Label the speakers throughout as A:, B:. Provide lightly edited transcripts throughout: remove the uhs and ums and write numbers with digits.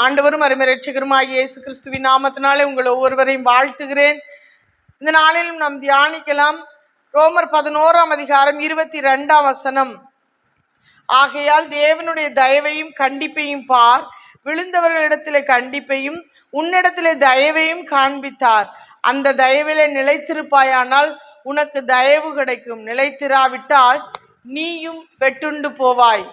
A: ஆண்டவரும் அருமை இரட்சகருமாகிய இயேசு கிறிஸ்துவின் நாமத்தினாலே உங்கள் ஒவ்வொருவரையும் வாழ்த்துகிறேன். இந்த நாளிலும் நாம் தியானிக்கலாம். ரோமர் 11:22. ஆகையால் தேவனுடைய தயவையும் கண்டிப்பையும் பார், விழுந்தவர்களிடத்திலே கண்டிப்பையும் உன்னிடத்திலே தயவையும் காண்பித்தார். அந்த தயவிலே நிலைத்திருப்பாயானால் உனக்கு தயவு கிடைக்கும். நிலைத்திராவிட்டால் நீயும் வெட்டுண்டு போவாய்.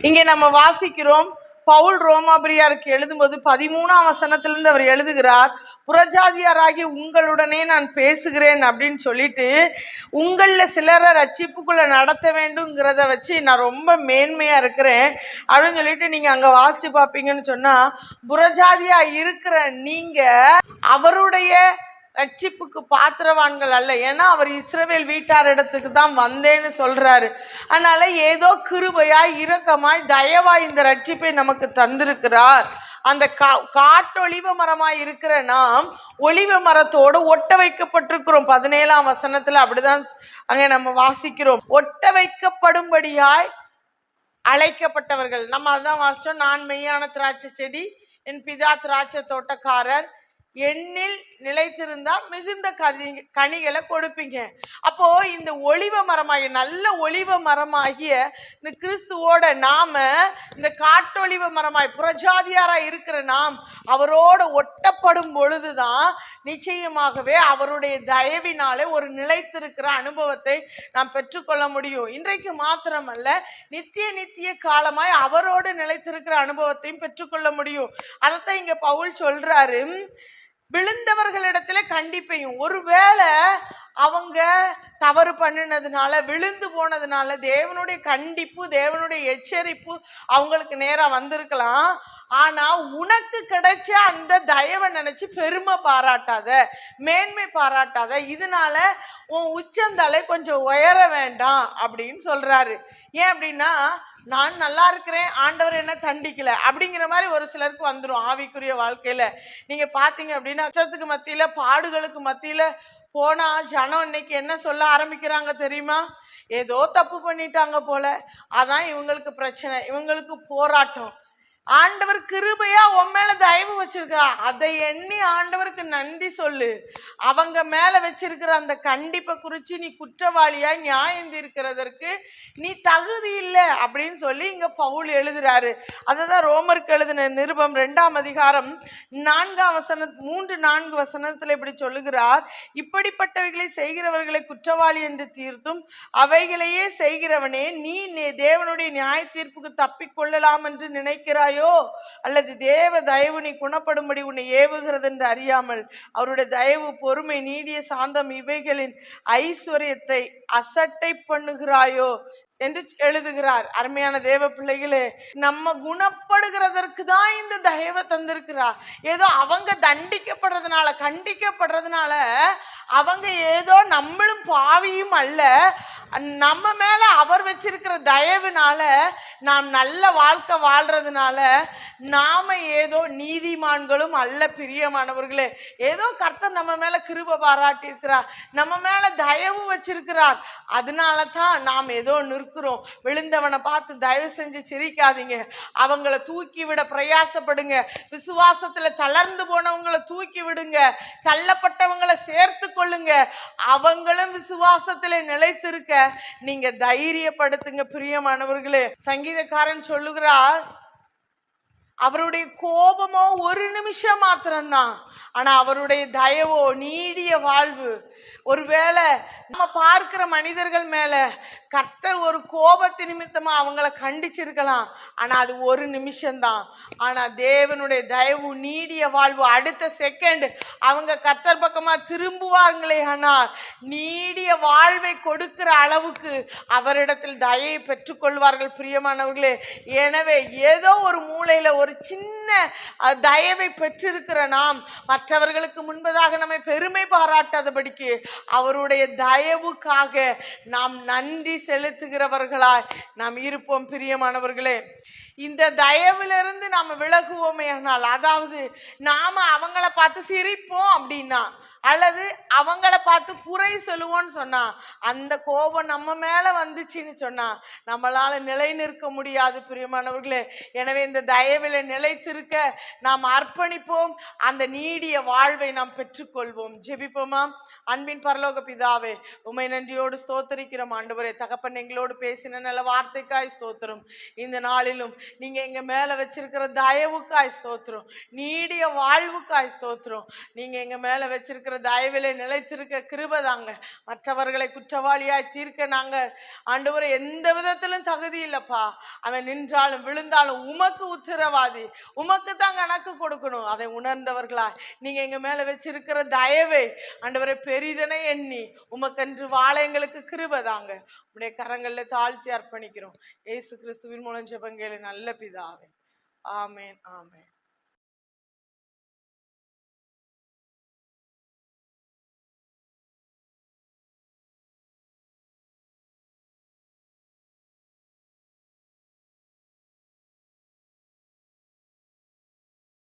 A: இங்கே நம்ம வாசிக்கிறோம், பவுல் ரோமாபுரியாருக்கு எழுதும்போது 13 அவர் எழுதுகிறார், புறஜாதியாராகி உங்களுடனே நான் பேசுகிறேன் அப்படின்னு சொல்லிட்டு, உங்களில் சிலரை ரட்சிப்புக்குள்ள நடத்த வேண்டும்ங்கிறத வச்சு நான் ரொம்ப மேன்மையா இருக்கிறேன் அப்படின்னு சொல்லிட்டு நீங்க அங்க வாசிச்சு பார்ப்பீங்கன்னு சொன்னா, புறஜாதியா இருக்கிற நீங்க அவருடைய ரட்சிப்புக்கு பாத்திரவான்கள் அல்ல. ஏன்னா அவர் இஸ்ரவேல் வீட்டாரிடத்துக்கு தான் வந்தேன்னு சொல்றாரு. அதனால ஏதோ கிருபையாய் இரக்கமாய் தயவாய் இந்த ரட்சிப்பை நமக்கு தந்திருக்கிறார். அந்த காட்டொளிவ மரமாய் இருக்கிற நாம் ஒளிவ மரத்தோடு ஒட்ட வைக்கப்பட்டிருக்கிறோம். 17 அப்படிதான் அங்க நம்ம வாசிக்கிறோம். ஒட்ட வைக்கப்படும்படியாய் அழைக்கப்பட்டவர்கள். நம்ம அதான் வாசிச்சோம், நான் மெய்யான திராட்சை செடி, என் பிதா திராட்சை தோட்டக்காரர், எண்ணில் நிலைத்திருந்தா மிகுந்த கனிகளை கொடுப்பீங்க. அப்போ இந்த ஒளிவ மரமாகிய நல்ல ஒளிவ மரமாகிய இந்த கிறிஸ்துவோட நாம இந்த காட்டொளிவ மரமாய் புறஜாதியாராய் இருக்கிற நாம் அவரோட ஒட்டப்படும் பொழுதுதான் நிச்சயமாகவே அவருடைய தயவினாலே ஒரு நிலைத்திருக்கிற அனுபவத்தை நாம் பெற்றுக்கொள்ள முடியும். இன்றைக்கு மாத்திரமல்ல, நித்திய காலமாய் அவரோடு நிலைத்திருக்கிற அனுபவத்தையும் பெற்றுக்கொள்ள முடியும். அதைத்தான் இங்க பவுல் சொல்றாரு, விழுந்தவர்களிடத்துல கண்டிப்பையும். ஒருவேளை அவங்க தவறு பண்ணினதுனால, விழுந்து போனதுனால தேவனுடைய கண்டிப்பு, தேவனுடைய எச்சரிப்பு அவங்களுக்கு நேரா வந்திருக்கலாம். ஆனா உனக்கு கிடைச்ச அந்த தயவை நினைச்சு பெருமை பாராட்டாத, மேன்மை பாராட்டாத. இதனால உன் உச்சந்தலை கொஞ்சம் உயர வேண்டாம் அப்படின்னு சொல்றாரு. ஏன் அப்படின்னா, நான் நல்லா இருக்கிறேன், ஆண்டவர் என்ன தண்டிக்கல அப்படிங்கிற மாதிரி ஒரு சிலருக்கு வந்துடும் ஆவிக்குரிய வாழ்க்கையில. நீங்க பாத்தீங்க அப்படின்னா, கஷ்டத்துக்கு மத்தியில, பாடுகளுக்கு மத்தியில போனா ஜனம் இன்னைக்கு என்ன சொல்ல ஆரம்பிக்கிறாங்க தெரியுமா? ஏதோ தப்பு பண்ணிட்டாங்க போல, அதான் இவங்களுக்கு பிரச்சனை, இவங்களுக்கு போராட்டம். ஆண்டவர் கிருபையா உன் மேல தயவு வச்சிருக்கிறா, அதை எண்ணி ஆண்டவருக்கு நன்றி சொல்லு. அவங்க மேல வச்சிருக்கிற அந்த கண்டிப்பை குறிச்சு நீ குற்றவாளியா நியாயம் தீர்க்கிறதற்கு நீ தகுதி இல்லை அப்படின்னு சொல்லி இங்க பவுல் எழுதுறாரு. அதுதான் ரோமருக்கு எழுதின நிருபம் 2 3-4 இப்படி சொல்லுகிறார், இப்படிப்பட்டவைகளை செய்கிறவர்களை குற்றவாளி என்று தீர்த்தும் அவைகளையே செய்கிறவனே நீ தேவனுடைய நியாய தீர்ப்புக்கு தப்பிக்கொள்ளலாம் என்று நினைக்கிறாய் அல்லது தேவ தயவு நீ குணப்படும்படி உன்னை ஏவுகிறது என்று அறியாமல் அவருடைய தயவு, பொறுமை, நீடிய சாந்தம் இவைகளின் ஐஸ்வர்யத்தை அசட்டை பண்ணுகிறாயோ என்று எழுதுகிறார். அருமையான தேவ பிள்ளைகளே, நம்ம குணப்படுகிறதற்கு தான் இந்த தயவை தந்திருக்கிறார். ஏதோ அவங்க தண்டிக்கப்படுறதுனால, கண்டிக்கப்படுறதுனால அவங்க ஏதோ நம்மளும் பாவியும் அல்ல, நம்ம மேல அவர் வச்சிருக்கிற தயவுனால நாம் நல்ல வாழ்க்கை வாழ்றதுனால நாம ஏதோ நீதிமான்களும் அல்ல. பிரியமானவர்களே, ஏதோ கர்த்தர் நம்ம மேல கிருபை பாராட்டி இருக்கிறார், நம்ம மேல தயவு வச்சிருக்கிறார். அதனால தான் நாம் ஏதோ நிற்கிறோம். விழுந்தவனை பார்த்து தயவு செஞ்சு சிரிக்காதீங்க, அவங்கள தூக்கி விட பிரயாசப்படுங்க. விசுவாசத்துல தளர்ந்து போனவங்களை தூக்கி விடுங்க, தள்ளப்பட்டவங்களை சேர்த்து கொள்ளுங்க. அவங்களும் விசுவாசத்துல நிலைத்திருக்க நீங்க தைரியப்படுத்துங்க. பிரியமானவர்களே, சங்கீதக்காரன் சொல்லுகிறார், அவருடைய கோபமோ ஒரு நிமிஷம் மாத்திரம்தான், ஆனா அவருடைய தயவோ நீடிய வாழ்வு. ஒருவேளை நம்ம பார்க்கிற மனிதர்கள் மேல கர்த்தர் ஒரு கோபத்து நிமித்தமா அவங்கள கண்டிச்சிருக்கலாம், ஆனா அது ஒரு நிமிஷம்தான். ஆனா தேவனுடைய தயவு நீடிய வாழ்வு. அடுத்த செகண்ட் அவங்க கர்த்தர் பக்கமா திரும்புவாங்களே, ஆனால் நீடிய வாழ்வை கொடுக்கிற அளவுக்கு அவரிடத்தில் தயவை பெற்றுக்கொள்வார்கள். பிரியமானவர்களே, எனவே ஏதோ ஒரு மூலையில ஒரு சின்ன தயவை பெற்றிருக்கிற நாம் மற்றவர்களுக்கு முன்பதாக நம்மை பெருமை பாராட்டாதபடிக்கு அவருடைய தயவுக்காக நாம் நன்றி செலுத்துகிறவர்களாய் நாம் இருப்போம். பிரியமானவர்களே, இந்த தயவிலிருந்து நாம் விலகுவோமே ஆனால், அதாவது நாம அவங்கள பார்த்து சிரிப்போம் அப்படின்னா அல்லது அவங்கள பார்த்து குறை சொல்லுவோன்னு சொன்னா, அந்த கோபம் நம்ம மேல வந்துச்சுன்னு சொன்னா நம்மளால நிலை நிற்க முடியாது பிரியமானவர்களே. எனவே இந்த தயவில நிலைத்திருக்க நாம் அர்ப்பணிப்போம். அந்த நீடிய வாழ்வை நாம் பெற்றுக்கொள்வோம். ஜெபிப்போமா? அன்பின் பரலோக பிதாவே, உம்மை நன்றியோடு ஸ்தோத்தரிக்கிறோம் ஆண்டவரே. தகப்பன் எங்களோடு பேசின நல்ல வார்த்தைக்காய் ஸ்தோத்திரம். இந்த நாளிலும் நீங்க எங்க மேல வச்சிருக்கிற தயவுக்காய் ஸ்தோத்திரம். நீடிய வாழ்வுக்காய் ஸ்தோத்திரம். நீங்க எங்க மேல வச்சிருக்கிற தயவிலே நிலைத்திருக்க கிருபை தாங்க. மற்றவர்களை குற்றவாளியாய் தீர்க்க நாங்க ஆண்டவரை எந்த விதத்திலும் தகுதி இல்லப்பா. அவன் நின்றாலும் விழுந்தாலும் உமக்கு உத்தரவாதி, உமக்கு தான் கணக்கு கொடுக்கணும். அதை உணர்ந்தவர்களாய் நீங்க எங்க மேல வச்சிருக்கிற தயவை ஆண்டவரை பெரிதனை எண்ணி உமக்கென்று வாழ எங்களுக்கு கிருபை தாங்க. உடைய கரங்கள்ல தாழ்த்தி அர்ப்பணிக்கிறோம். இயேசு கிறிஸ்துவின் மூலம் ஜெபங்கேளு நல்ல பிதாவே. ஆமேன், ஆமேன்.